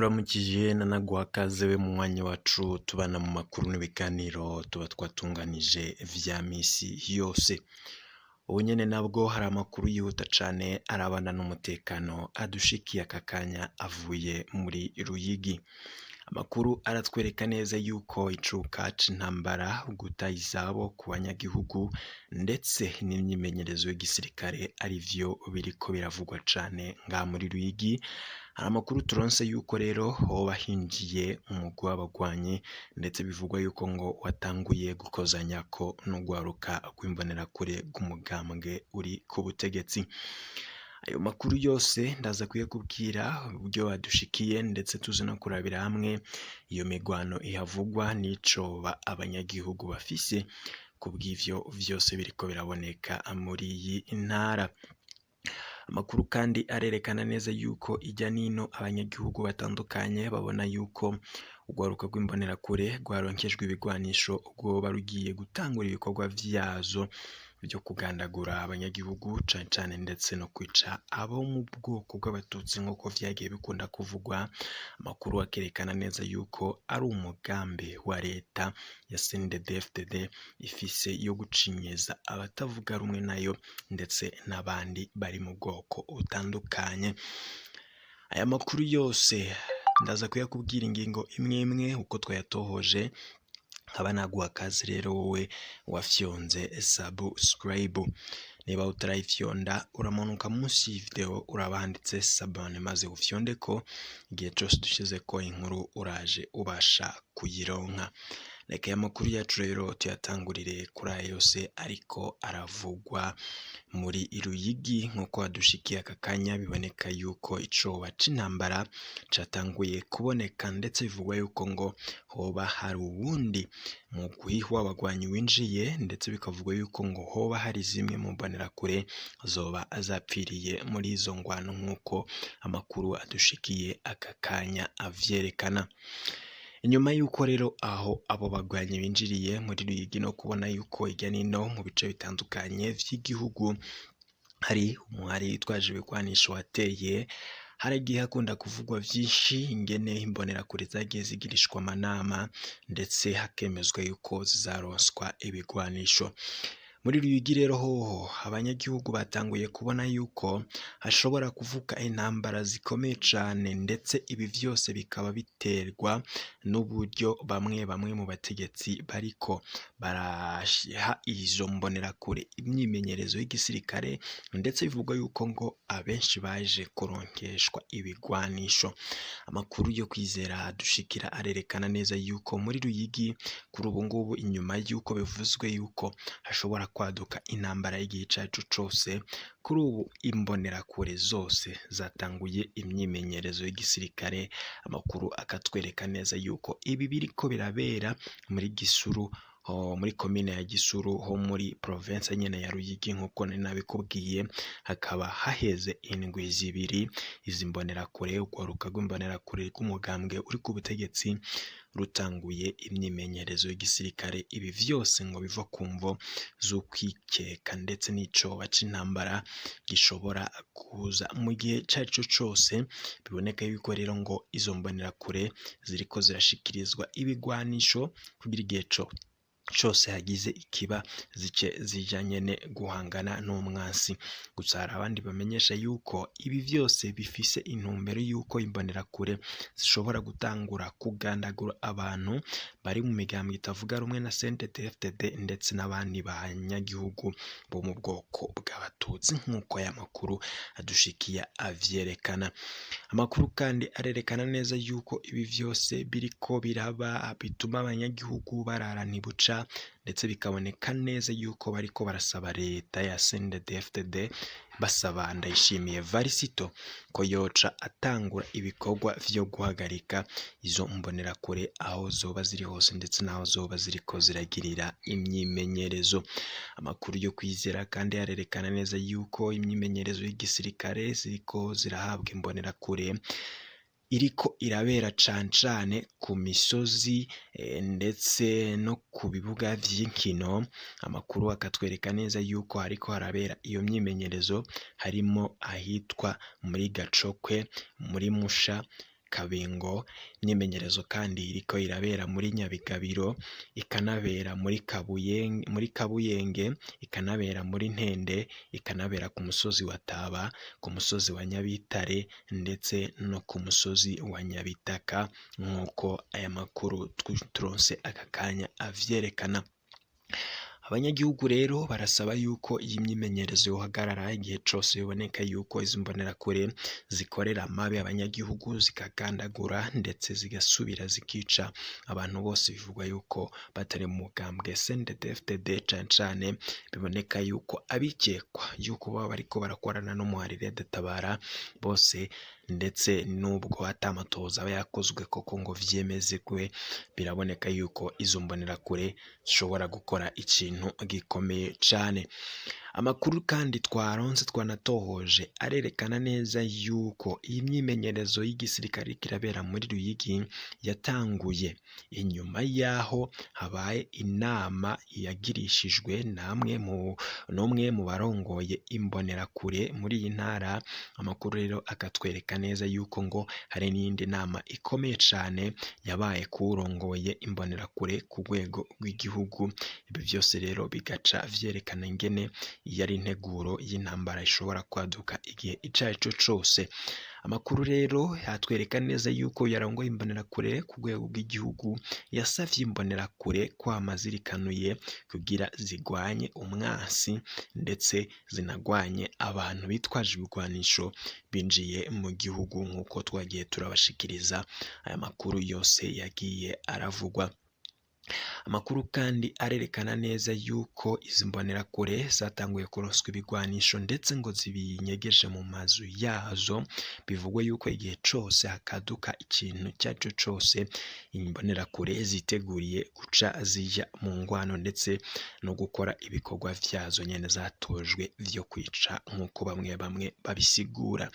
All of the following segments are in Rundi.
ndakuramukije nanaguha kaze we mu mwanya wacu tubana mu makuru n'ibiganiro tuba twatunganije vya misi yose. Ubu nyene nabwo hari amakuru yihuta cane arabana n'umutekano adushikiye aka kanya avuye muri Ruyigi. Amakuru aratwereka neza yuko icuka c'intambara guta izabo ku banyagihugu ndetse n'imyimenyerezo y'igisirikare ari vyo biriko biravugwa cane nga muri Ruyigi. Hari amakuru turonse yuko rero hoba hinjiye umugwi w'abagwanyi ndetse bivugwa yuko ngo watanguye gukozanyako n'urwaruka rw'imbonerakure rw'umugambwe uri ku butegetsi. Ayo makuru yose ndaza kuyakubwira uburyo badushikiye ndetse tuzi no kurabira hamwe iyo migwano ihavugwa n'icoba abanyagihugu bafise kubw'ivyo vyose biriko biraboneka muri iyi ntara. Amakuru kandi arerekana neza yuko ijya nino abanyagihugu batandukanye babona yuko urwaruka rw'imbonerakure rwaronkejwe ibigwanisho rwoba rugiye gutangura ibikorwa vyazo byo kugandagura abanyagihugu cane cane ndetse no kwica abo mu bwoko bw'abatutsi nk'uko vyagiye bikunda kuvugwa. Amakuru akerekana neza yuko ari umugambi wa leta ya CNDD-FDD ifise yo gucinyeza abatavuga rumwe nayo ndetse n'abandi bari mu bwoko butandukanye. Aya makuru yose ndaza kuyakubwira ingingo imwe imwe uko twayatohoje. Nkaba naguha kazi rero wowe wafyonze subscribe. Niba utarayifyonda uramanuka munsi y'video urabanditse sabone maze ufyondeko igihe cyose dushizeko inkuru uraje ubasha kuyironka. Reka amakuru yacu rero tuyatangurire kuri ayo yose ariko aravugwa muri Ruyigi nk'uko adushikiye aka kanya. Biboneka yuko icoba c'intambara catanguye kuboneka ndetse bivugwa yuko ngo hoba hari uwundi mugwi w'abagwanyi winjiye ndetse bikavugwa yuko ngo hoba hari zimwe mu mbonerakure zoba azapfiriye muri izo ngwano nk'uko amakuru adushikiye aka kanya avyerekana. Inyuma yuko rero aho abo bagwanyi binjiriye muri Ruyigi no kubona yuko ijya nino mu bice bitandukanye vy'igihugu hari umuhari witwaje ibigwanisho wateye, haragiye hakunda kuvugwa vyinshi ingene imbonerakure zagiye zigirishwa amanama ndetse hakemezwa yuko zizaronswa ibigwanisho. Muri Ruyigi rero hoho abanyagihugu batanguye kubona yuko hashobora kuvuka intambara zikomeye cane ndetse ibi vyose bikaba biterwa n'uburyo bamwe mu bategetsi bariko baraha izo mbonerakure imyimenyerezo y'igisirikare ndetse bivugwa yuko ngo abenshi baje kuronkeshwa ibigwanisho. Amakuru yo kwizera dushikira arerekana neza yuko muri Ruyigi kuri ubu ngubu inyuma yuko bivuzwe yuko hashobora kwaduka intambara y'igihe cacu cose, kuri ubu imbonerakure zose zatanguye imyimenyerezo y'igisirikare. Amakuru akatwereka neza yuko ibi biriko birabera muri Gisuru, muri komine ya Gisuru ho muri province nyene ya Ruyigi nk'uko nabikubwiye. Hakaba haheze indwi zibiri izi mbonerakure urwaruka rw'imbonerakure rw'umugambwe uri ku butegetsi rutanguye imyimenyerezo y'igisirikare. Ibi vyose ngo biva ku mvo z'ukwikeka ndetse n'icoba c'intambara gishobora kuza mu gihe carico cose. Biboneka yuko rero ngo izo mbonerakure ziriko zirashikirizwa ibigwanisho kugira igihe cose hagize ikiba zice zija nyene guhangana n'umwansi. Gusa hari abandi bamenyesha yuko ibi vyose bifise intumbero yuko imbonerakure zishobora gutangura kugandagura abantu bari mu migambi itavuga rumwe na CNDD-FDD ndetse n'abandi banyagihugu bo mu bwoko bw'abatutsi nk'uko aya makuru adushikiye avyerekana. Amakuru kandi arerekana neza yuko ibi vyose biriko biraba bituma abanyagihugu barara ntibuca ndetse bikaboneka neza yuko bariko barasaba leta ya CNDD-FDD basaba Ndayishimiye Varisito ko yoca atangura ibikorwa vyo guhagarika izo mbonerakure aho zoba ziri hose ndetse naho zoba ziriko ziragirira imyimenyerezo. Amakuru yo kwizera kandi arerekana neza yuko imyimenyerezo y'igisirikare ziriko zirahabwa imbonerakure iriko irabera cane ku misozi ndetse no ku bibuga vy'inkino. Amakuru akatwereka neza yuko hariko harabera iyo myimenyerezo harimo ahitwa muri Gacokwe, muri Musha Kabingo. Imyimenyerezo kandi iriko irabera muri Nyabigabiro, ikanabera muri Kabuyenge, ikanabera muri Ntende, ikanabera ku musozi wa Taba, ku musozi wa Nyabitare ndetse no ku musozi wa Nyabitaka, nk'uko aya makuru turonse aka kanya avyerekana. Abanyagihugu rero barasaba yuko iyi myimenyerezo yohagarara igihe cose biboneka yuko izi mbonerakure zikorera amabi abanyagihugu, zikagandagura ndetse zigasubira zikica abantu bose bivugwa yuko batari mu mugambwe CNDD-FDD. Cane cane biboneka yuko abikekwa yuko baba bariko barakorana n'umuharire Tabara bose, ndetse nubwo atamatoza aba yakozwe koko ngo vyemezekwe, biraboneka yuko izo mbonerakure zishobora gukora ikintu gikomeye cane. Amakuru kandi twaronse twanatohoje arerekana neza yuko iyi myimenyerezo y'igisirikare kirabera muri Ruyigi yatanguye inyuma yaho habaye inama yagirishijwe n'umwe mu barongoye imbonerakure muri iyi ntara. Amakuru rero akatwereka neza yuko ngo hari n'iyindi nama ikomeye cane yabaye kurongoye imbonerakure ku rwego rw'igihugu. Ibi vyose rero bigaca vyerekana ingene yari integuro y'intambara ishobora kwaduka igihe icarico cose. Amakuru rero yatwereka neza yuko yarongoye imbonerakure ku rwego rw'igihugu yasavye imbonerakure kwama zirikanuye kugira zigwanye umwansi, ndetse zinagwanye abantu bitwaje ibigwanisho binjiye mu gihugu, nk'uko twagiye turabashikiriza. Aya makuru yose yagiye aravugwa. Amakuru kandi arerekana neza yuko izi mbonerakure zatanguye kuronswa ibigwanisho ndetse ngo zibinyegeje mu mazu yazo. Bivugwa yuko igihe cose hakaduka ikintu cyaco cose, imbonerakure ziteguriye guca zija mu ngwano ndetse no gukora ibikorwa vyazo nyene zatojwe vyo kwica, nk'uko bamwe babisigura.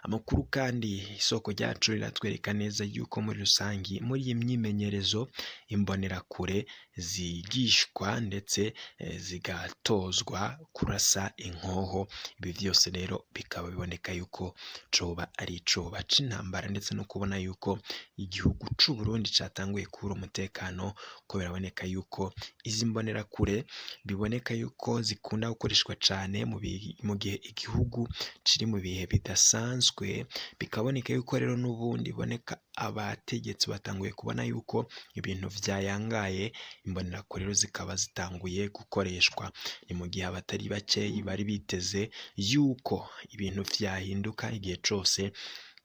Amakuru kandi isoko ryacu riratwereka neza yuko muri rusangi muri iyi myimenyerezo imbonerakure zigishwa ndetse zigatozwa kurasa inkoho. Ibi vyose rero bikaba biboneka yuko coba ari icoba c'intambara, ndetse no kubona yuko igihugu c'u Burundi catanguye kubura umutekano, ko biraboneka yuko izi mbonerakure biboneka yuko zikunda gukoreshwa cane mu gihe igihugu kiri mu bihe bidasanzwe. Bikaboneka yuko rero n'ubundi boneka abategetsi batanguye kubona yuko ibintu vyayangaye, imbonerakure rero zikaba zitanguye gukoreshwa. Ni mu gihe abatari bakeyi bari biteze yuko ibintu vyahinduka igihe cose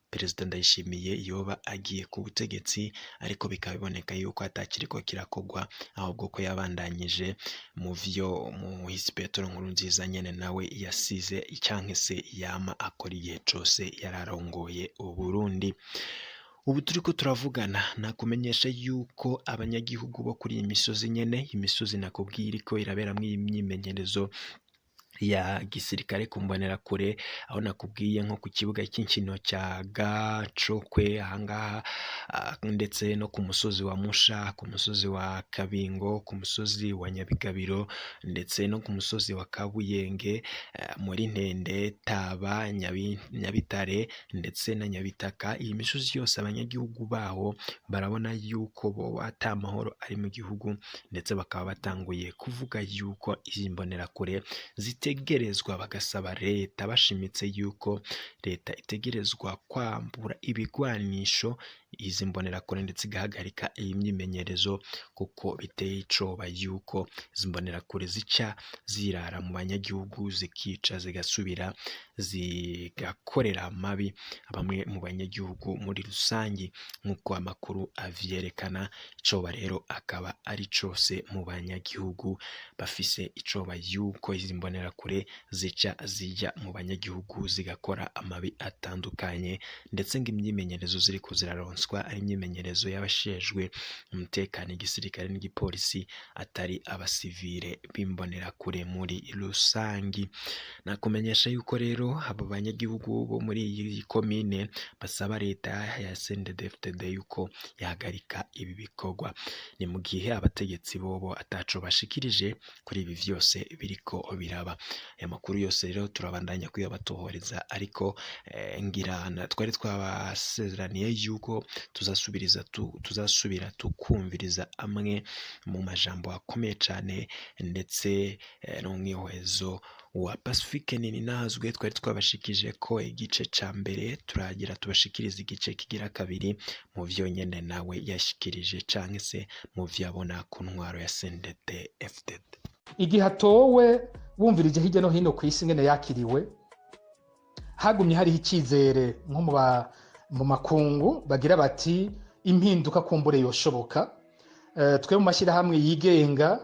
Perezida Ndayishimiye yoba agiye ku butegetsi, ariko bikaba biboneka yuko atakiriko kirakogwa, ahubwo ko yabandanyije mu vyo muhisi Petero Nkurunziza nyene nawe yasize canke se yama akora igihe cose yararongoye Uburundi. Ubu turiko turavugana nakumenyesha yuko abanyagihugu bo kuri iyi misozi nyene, imisozi nakubwiye iriko iraberamwo iyi myimenyerezo ya gisirikare ku mbonerakure, aho nakubwiye nko ku kibuga cy'inkino cya Gacokwe ahangaha, ndetse no ku musozi wa Musha, ku musozi wa Kabingo, ku musozi wa Nyabigabiro, ndetse no ku musozi wa Kabuyenge, muri Ntende, Taba, Nyabitare ndetse na Nyabitaka. Iyi misozi yose abanyagihugu baho barabona yuko bo ata mahoro ari mu gihugu, ndetse bakaba batanguye kuvuga yuko izi mbonerakure zitegerezwa, bagasaba leta bashimitse yuko leta itegerezwa kwambura ibigwanisho izi mbonerakure ndetse igahagarika iyi myimenyerezo, kuko biteye icoba yuko izi mbonerakure zica zirara mu banyagihugu, zikica zigasubira zigakorera amabi bamwe mu banyagihugu muri rusangi, nk'uko amakuru avyerekana. Icoba rero akaba ari cose mu banyagihugu bafise icoba yuko izi mbonerakure zica zija mu banyagihugu zigakora amabi atandukanye, ndetse ngo imyimenyerezo ziriko ziraronsa kuronswa ari imyimenyerezo y'abashejwe umutekano igisirikare n'igipolisi atari abasivile bimbonera kure muri rusangi. Nakumenyesha yuko rero abo banyagihugu bo muri iyi komine basaba leta ya CNDD-FDD yuko yahagarika ibi bikorwa, ni mu gihe abategetsi bobo ataco bashikirije kuri ibi vyose biriko biraba. Aya makuru yose rero turabandanya kuyabatohoreza, ariko ngirana twari twabasezeraniye yuko tuzasubira tukumviriza amwe mu majambo akomeye cane ndetse n'umwihwezo wa Pacifique Ninazwe twari twabashikije ko igice ca mbere turagira tubashikiriza igice kigira kabiri mu vyo nyene nawe yashikirije canke se mu vyo abona ku ntwaro ya CNDD-FDD. Igihe atowe bumvirije hirya no hino ku isi ngene yakiriwe, hagumye hariho icizere nko mu makungu bagira bati impinduka kumbure yoshoboka. Twe mu mashirahamwe yigenga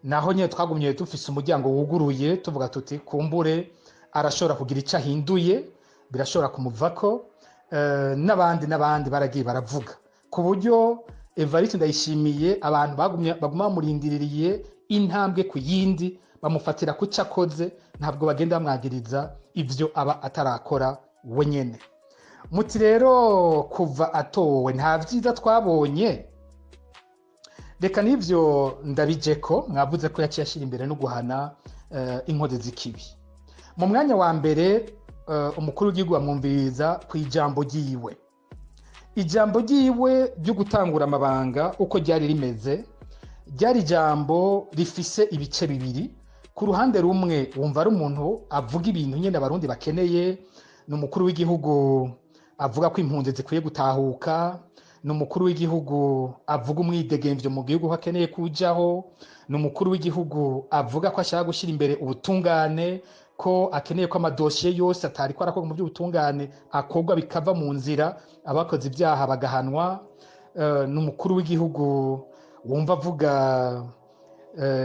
naho nyene twagumye dufise umuryango wuguruye tuvuga tuti kumbure arashobora kugira ico ahinduye, birashobora kumuvako. N'abandi baragiye baravuga ku buryo Evariste Ndayishimiye abantu baguma bamurindiririye intambwe ku yindi, bamufatira ku cakoze, ntabwo bagenda bamwagiriza ivyo aba atarakora wenyene. Muti rero kuva atowe nta vyiza twabonye, reka n'ivyo ndabijeko. Mwavuze ko yaciye ashira imbere no guhana inkozi z'ikibi. Mu mwanya wa mbere umukuru w'igihugu amwumviriza ku ijambo ryiwe. Ijambo ryiwe ryo gutangura amabanga uko ryari rimeze, ryari ijambo rifise ibice bibiri. Ku ruhande rumwe wumva ari umuntu avuga ibintu nyene abarundi bakeneye, ni umukuru w'igihugu avuga ko impunzi zikwiye gutahuka, ni umukuru w'igihugu avuga umwidegemvyo mu gihugu ko akeneye kujaho, ni umukuru w'igihugu avuga ko ashaka gushira imbere ubutungane, ko akeneye ko amadosiye yose atari ko arakorwa mu by'ubutungane akorwa bikava mu nzira, abakoze ibyaha bagahanwa. Ni umukuru w'igihugu wumva avuga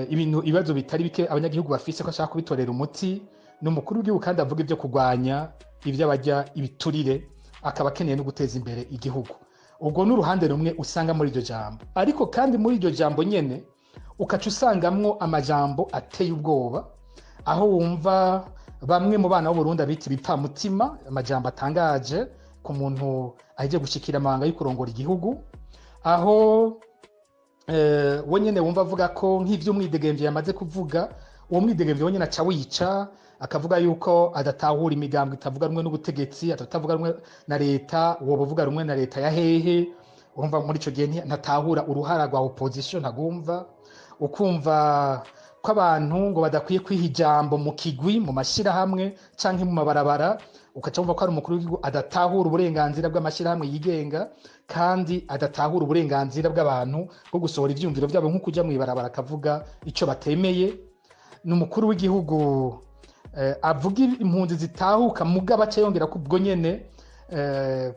ibibazo bitari bike abanyagihugu bafise ko ashaka kubitorera umuti. Ni umukuru w'igihugu kandi avuga ibyo kurwanya ivy'abarya ibiturire, akaba akeneye no guteza imbere igihugu. Ubwo n'uruhande rumwe usanga muri iryo jambo, ariko kandi muri iryo jambo nyene ukaca usangamwo amajambo ateye ubwoba, aho wumva bamwe mu bana b'Uburundi abita ibipfamutima, amajambo atangaje ku muntu aje gushikira amabanga y'ukurongora igihugu, aho we nyene wumva avuga ko nk'ivyo umwidegemvyo yamaze kuvuga, uwo mwidegemvyo nyene aca wica, akavuga yuko adatahura imigambwe itavuga rumwe n'ubutegetsi, atavuga rumwe na leta. Uwo bavuga rumwe na leta ya hehe? Urumva muri ico gihe ntatahura uruhara rwa opposition, ntagumva. Ukumva ko abantu ngo badakwiye kwiha ijambo mu kigwi, mu mashirahamwe canke mu mabarabara, ukaca wumva ko ari umukuru w'igihugu adatahura uburenganzira bw'amashirahamwe yigenga, kandi adatahura uburenganzira bw'abantu bwo gusohora ivyumviro vyabo, nko kuja mw'ibarabara akavuga ico batemeye. Ni umukuru w'igihugu avuga impunzi zitahuka mugabo aca yongera ko ubwo nyene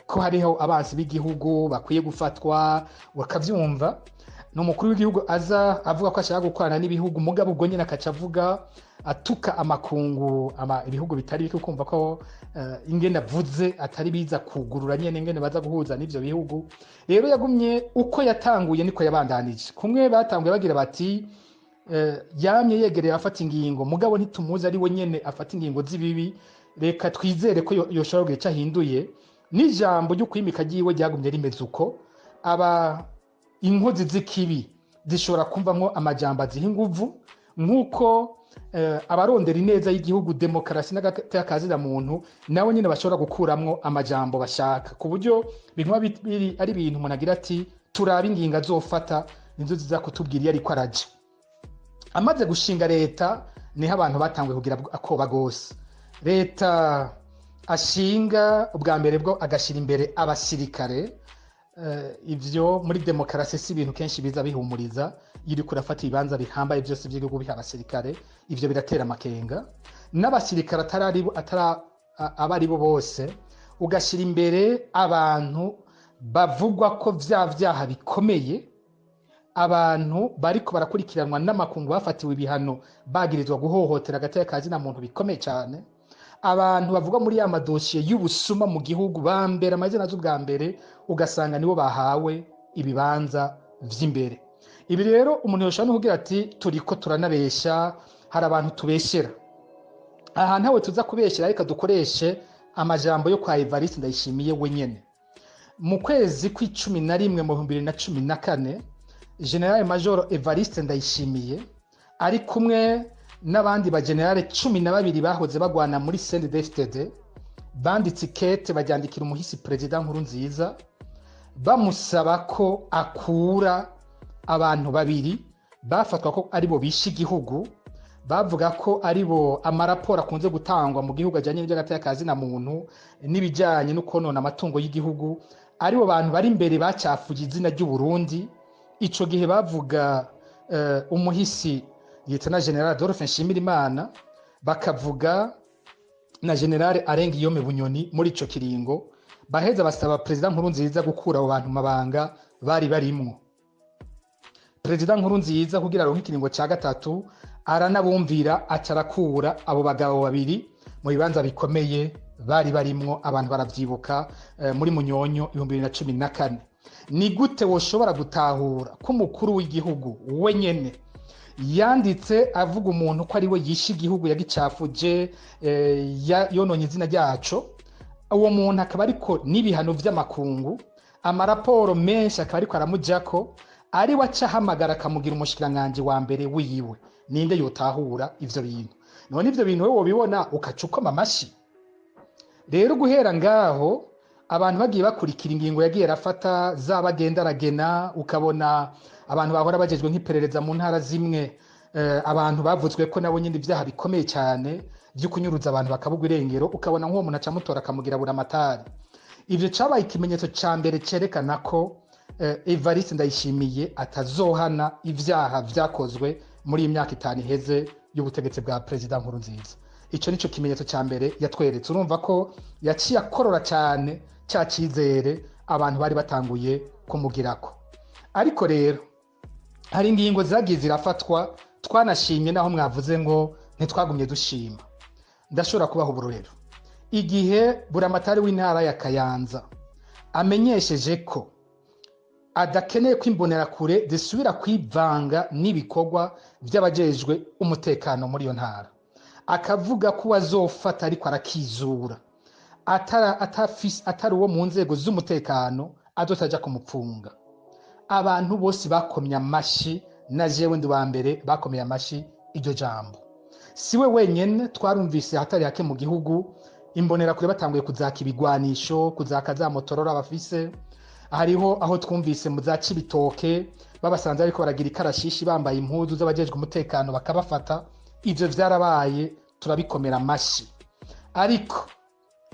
ko hariho abansi b'igihugu bakwiye gufatwa, bakavyumva. Ni umukuru w'igihugu aza avuga ko ashaka gukorana n'ibihugu mugabo ubwo nyene akaca avuga atuka amakungu, ibihugu bitari bike, ukumva ko ingene avuze atari biza kugurura nyene ingene baza guhuza n'ivyo bihugu. Rero yagumye uko yatanguye niko yabandanije. Kumwe batanguye bagira bati yamye yegereye afata ingingo mugabo ntitumuzi ari we nyene afata ingingo z'ibibi, reka twizere ko yoshobora kugira ico ahinduye. N'ijambo ryo kwimika ryiwe ryagumye rimeze uko. Aba inkozi z'ikibi zishobora kumvamwo amajambo aziha inguvu, nk'uko abarondera ineza y'igihugu, demokarasi n'agateka muntu nawe nyine bashobora gukuramwo amajambo bashaka, ku buryo biguma ari ibintu umuntu agira ati turabe ingingo azofata nizo ziza kutubwira iyo ariko araja. Amaze gushinga leta niho abantu batanguye kugira akoba gose. Leta ashinga ubwa mbere bwo agashira imbere abasirikare. Ivyo muri demokarasi si ibintu kenshi biza bihumuriza, yiri kurafata ibibanza bihambaye byose by'igihugu biha abasirikare, ivyo biratera amakenga. N'abasirikare abari bo bose ugashira imbere abantu bavugwa ko vyaha bikomeye, abantu bariko barakurikiranwa n'amakungu bafatiwe ibihano bagirizwa guhohotera agateka muntu bikomeye cyane, abantu bavuga muri ya madosiye y'ubusuma mu gihugu bambere amazina z'ubwa mbere ugasanga nibo bahawe ibibanza vy'imbere. Ibi rero umuntu yoshobora no kugira ati turiko turanabesha, hari abantu tubeshera. Aha ntawe tuza kubeshera, ariko dukoreshe amajambo yo kwa Evariste Ndayishimiye wenyene. Mu kwezi kw'icumi na rimwe mu 2014 General Major Evariste Ndayishimiye ari kumwe n'abandi ba generale 12 bahoze bagwana muri CNDD-FDD banditse ikete baryandikira umuhisi President Nkurunziza bamusaba ko akura abantu babiri bafatwa ko aribo bishe igihugu, bavuga ko aribo amaraporo akunze gutangwa mu gihugu ajyanye n'iby'agateka na muntu n'ibijyanye no konona amatungo y'igihugu, aribo bantu bari imbere bacafuye izina ry'u Burundi. Ico gihe bavuga umuhisi Lieutenant General Adolphe Nshimirimana, bakavuga na General Arengiyome Bunyoni. Muri ico kiringo baheza basaba President Nkurunziza gukura abo bantu mabanga bari barimwo. President Nkurunziza kugira aronke ikiringo ca gatatu aranabumvira acarakura abo bagabo babiri mu bibanza bikomeye bari barimwo. Abantu baravyibuka muri Munyonyo 2014. Ni gute woshobora gutahura ko umukuru w'igihugu wenyene yanditse avuga umuntu ko ari we yishe igihugu yagicafuje, yononye izina ryaco, uwo muntu akaba ariko n'ibihano vy'amakungu, amaraporo menshi akaba ariko aramujako, ari we acahamagara akamugira umushikiranganje wa mbere wiwe? Ninde yotahura ivyo bintu? None ivyo bintu wewe wobibona ukacukoma amashi? Rero guhera ngaho abantu bagiye bakurikira ingingo yagiye rafata zabagenda aragena, ukabona abantu bahora bagejwe nk'iperereza mu ntara zimwe, abantu bavutswe ko nabo nyine ibyaha bikomeye cyane byo kunyuruza abantu bakabugwa irengero, ukabona nk'uwo muntu acamutora akamugira buramatari. Ivyo cabaye ikimenyetso ca mbere cerekana ko Evariste Ndayishimiye atazohana ivyaha vyakozwe muri imyaka 5 iheze y'ubutegetsi bwa President Nkurunziza. Ico nico kimenyetso ca mbere yatweretse. Urumva ko yaciye akorora cyane cya cyizere abantu bari batanguye kumugirako. Ariko rero hari ingingo zagiye zirafatwa twanashimye, naho mwavuze ngo ntitwagumye dushima. Ndashobora kubaho uburorero. Igihe buramatari w'intara ya Kayanza amenyesheje ko adakeneye kwimbonera kure zisubira kwivanga n'ibikorwa by'abajejwe umutekano muri iyo ntara, akavuga ko azofata ariko arakizura atari uwo mu nzego z'umutekano azotaja kumupfunga, abantu bose bakomye amashi, na jewe ndi wa mbere bakomeye amashi iryo jambo. Siwe wenyene, twarumvise hatari hake mu gihugu imbonera kure batanguye kuzaka ibigwanisho, kuzaka za motorora bafise. Hariho aho twumvise mu za Cibitoke babasanze ariko baragira ikarashishi bambaye impuzu z'abajejwe umutekano bakabafata. Ivyo vyarabaye, turabikomera amashi. Ariko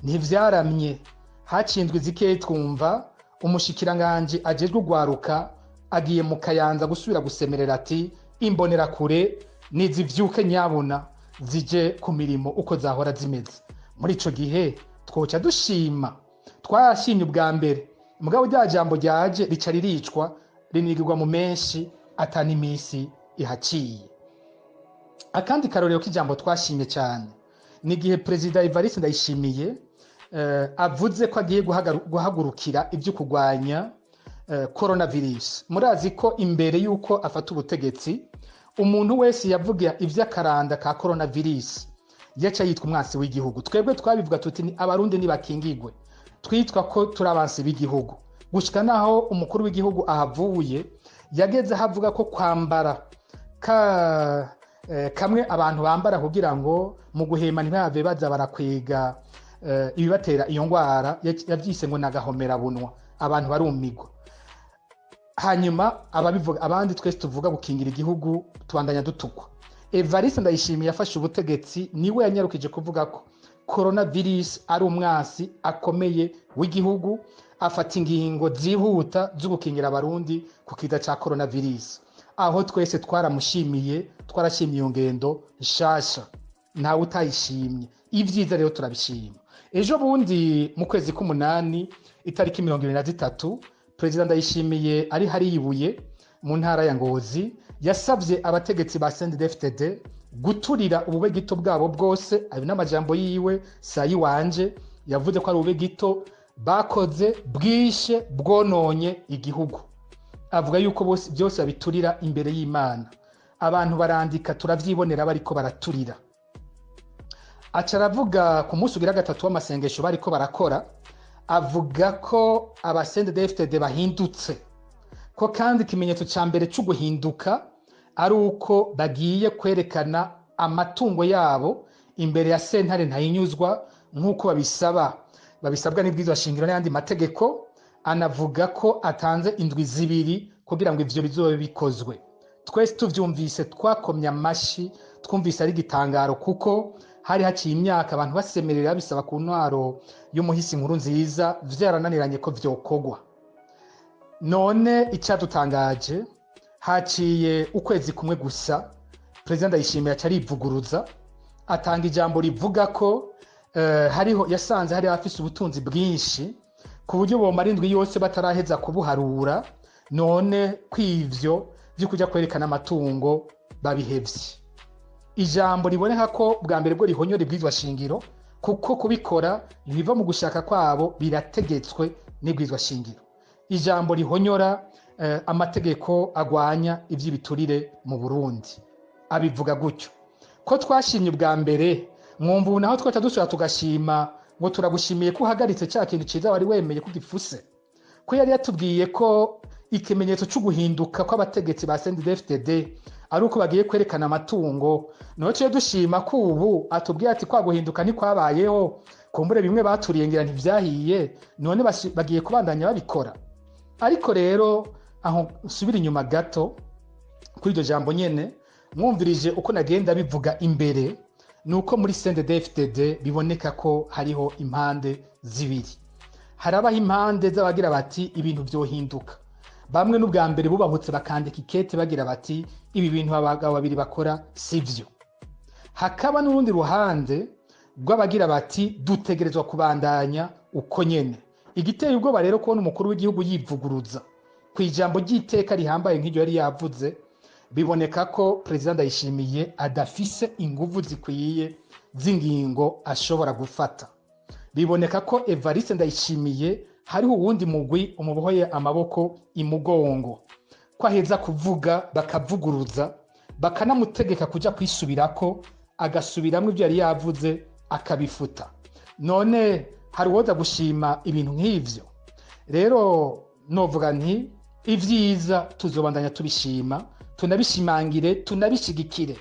ntivyaramye, hacindwe zikeye twumva umushikiranganje ajejwe gwaruka agiye mu Kayanza gusubira gusemerera ati imbonera kure nizivyuke nyabona zije ku mirimo uko zahora zimeze. Muri ico gihe twoca dushima, twashimye ubwa mbere, mugabo rya jambo ryaje rica riricwa rinigirwa mu menshi atani imisi ihaciye. Akandi karorero k'ijambo twashimye cyane ni igihe President Evariste Ndayishimiye avuze ko agiye guhagurukira ibyo kurwanya coronavirus. Murazi ko imbere yuko afata ubutegetsi umuntu wese yavuga ivy'akaranda ka coronavirus yaca yitwa umwasi w'igihugu. Twebwe twabivuga tuti ni abarundi nibakingigwe, twitwa ko turabansi b'igihugu, gushika naho umukuru w'igihugu ahavuye yageze havuga ko kwambara kamwe abantu bambara kugira ngo mu guhema ntibave baza barakwega ibibatera iyo ngwara, yavyise ngo nagahomera bunwa, abantu barumigwa. Hanyuma ababivuga abandi twese tuvuga gukingira igihugu tubandanya dutukwa. Evariste Ndayishimiye yafashe ubutegetsi, niwe yanyarukije kuvuga ko coronavirus ari umwasi akomeye w'igihugu, afata ingingo zihuta zo gukingira abarundi ku kiza ca coronavirus. Aho twese twaramushimiye, twarashimye iyo ngendo nshasha, ntawe utayishimye. Ivyiza rero turabishima. Ejo bundi mu kwezi k'umunani itariki 23 President Ndayishimiye ari hari yibuye mu ntara ya Ngozi, yasavye abategetsi ba CNDD-FDD guturira ubube gito bwabo bwose. Ayo n'amajambo yiwe sayi wanje, yavuze ko ari ubube gito bakoze bwishe bwononye igihugu. Avuga yuko byose babiturira imbere y'Imana. Abantu barandika turavyibonera bariko baraturira. Aca aravuga ku munsi ugira gatatu w'amasengesho bariko barakora, avuga ko abasendefd bahindutse, ko kandi ikimenyetso ca mbere cyo guhinduka ari uko bagiye kwerekana amatungo yabo imbere ya sentare ntayinyuzwa nk'uko babisabwa n'ibwirizwa shingiro n'ayandi mategeko. Anavuga ko atanze indwi zibiri kugira ngo ivyo bizobe bikozwe. Twese tuvyumvise twakomya amashi, twumvise ari igitangaro, kuko hari haciye imyaka abantu basemerera bisaba ku ntwaro y'umuhisi nkuru nziza, vyarananiranye ko vyokorwa. None icadutangaje, haciye ukwezi kumwe gusa President Ndayishimiye aca arivuguruza, atanga ijambo rivuga ko yasanze hari afise ubutunzi bwinshi ku buryo bomara indwi yose bataraheza kubuharura, none kw'ivyo vyo kuja kwerekana amatungo babihevye. Ijambo riboneka ko bwa mbere bwo rihonyora ibwirizwa shingiro, kuko kubikora biva mu gushaka kwabo, birategetswe n'ibwirizwa shingiro. Ijambo rihonyora amategeko agwanya ivy'ibiturire mu Burundi. Abivuga gutyo ko twashimye ubwa mbere, mwumva ubu naho twaca dusubira tugashima ngo turagushimiye ko uhagaritse cya kintu ciza wari wemeye ko gifuse, ko yari yatubwiye ko ikimenyetso cyo guhinduka kw'abategetsi ba CNDD-FDD ari uko bagiye kwerekana amatungo. Naho cyo dushima ko ubu atubwiye ati kwa guhinduka ni kwabayeho, kumbure bimwe baturiye ngira ntivyahiye, none bagiye kubandanya babikora. Ariko rero aho subira inyuma gato kuri iryo jambo nyene, mwumvirije uko nagenda bivuga imbere, nuko muri CNDD-FDD biboneka ko hariho impande zibiri. Harabaho impande z'abagira bati ibintu vyohinduka. Bamwe n'ubwa mbere bubahutse bakandika ikete bagira bati ibi bintu abagabo babiri bakora sivyo. Hakaba n'urundi ruhande rw'abagira bati dutegerezwa kubandanya uko nyene. Igiteye ubwoba rero kubona umukuru w'igihugu yivuguruza ku ijambo ry'iteka rihambaye nk'iryo yari yavuze, biboneka ko President Ndayishimiye adafise inguvu zikwiye z'ingingo ashobora gufata. Biboneka ko Evariste Ndayishimiye hariho uwundi mugwi umubohoye amaboko imugongo, ko aheza kuvuga bakavuguruza, bakanamutegeka kuja kwisubirako, agasubiramwo ivyo yari yavuze akabifuta. None hari uwoza gushima ibintu nk'ivyo? Rero novuga nti ivyiza tuzobandanya tubishima, tunabishimangire, tunabishigikire.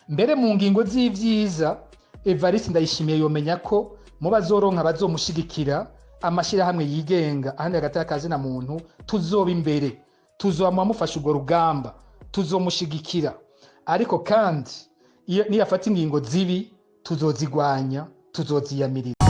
Mbere mu ngingo z'ivyiza, Evariste Ndayishimiye yomenya ko mu bazoronka bazomushigikira amashirahamwe yigenga ahandi hagati y'akazi na muntu, tuzoba imbere, tuzomufasha urwo rugamba, tuzomushigikira. Ariko kandi niyafata ingingo zibi tuzozigwanya, tuzoziyamirira.